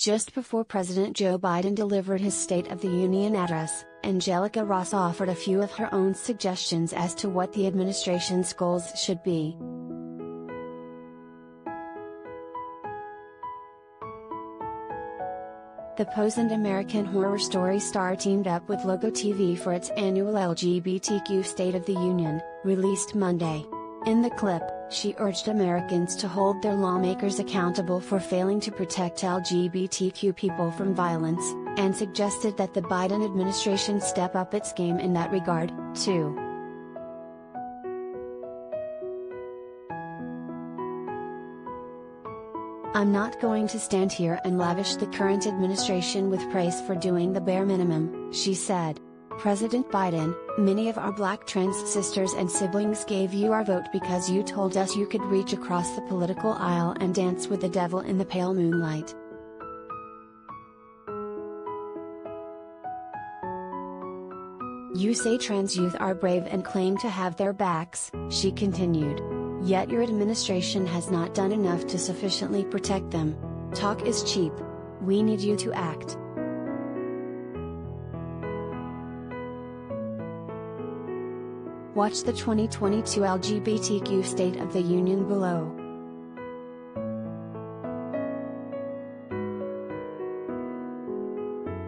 Just before President Joe Biden delivered his State of the Union address, Angelica Ross offered a few of her own suggestions as to what the administration's goals should be. The Pose and American Horror Story star teamed up with Logo TV for its annual LGBTQ State of the Union, released Monday. In the clip, she urged Americans to hold their lawmakers accountable for failing to protect LGBTQ people from violence, and suggested that the Biden administration step up its game in that regard, too. "I'm not going to stand here and lavish the current administration with praise for doing the bare minimum," she said. "President Biden, many of our Black trans sisters and siblings gave you our vote because you told us you could reach across the political aisle and dance with the devil in the pale moonlight. You say trans youth are brave and claim to have their backs," she continued. "Yet your administration has not done enough to sufficiently protect them. Talk is cheap. We need you to act." Watch the 2022 LGBTQ State of the Union below.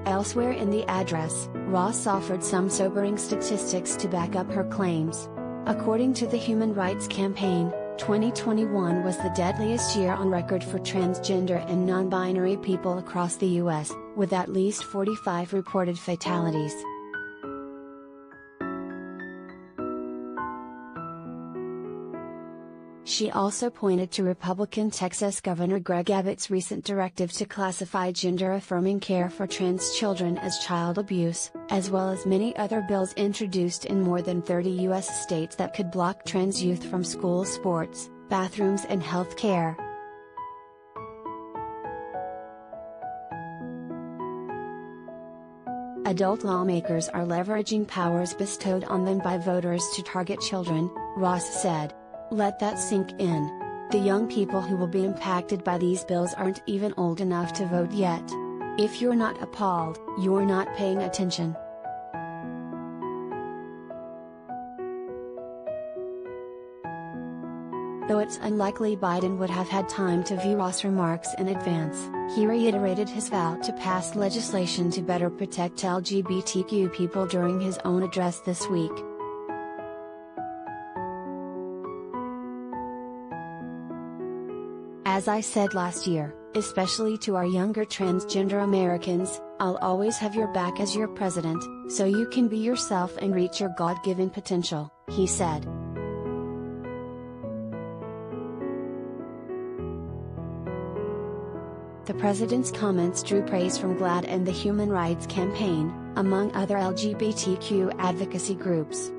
Elsewhere in the address, Ross offered some sobering statistics to back up her claims. According to the Human Rights Campaign, 2021 was the deadliest year on record for transgender and non-binary people across the U.S., with at least 45 reported fatalities. She also pointed to Republican Texas Governor Greg Abbott's recent directive to classify gender-affirming care for trans children as child abuse, as well as many other bills introduced in more than 30 U.S. states that could block trans youth from school sports, bathrooms and health care. Adult lawmakers are leveraging powers bestowed on them by voters to target children, Ross said. Let that sink in. The young people who will be impacted by these bills aren't even old enough to vote yet. If you're not appalled, you're not paying attention. Though it's unlikely Biden would have had time to view Ross' remarks in advance, he reiterated his vow to pass legislation to better protect LGBTQ people during his own address this week. As I said last year, especially to our younger transgender Americans, I'll always have your back as your president, so you can be yourself and reach your God-given potential, he said. The president's comments drew praise from GLAAD and the Human Rights Campaign, among other LGBTQ advocacy groups.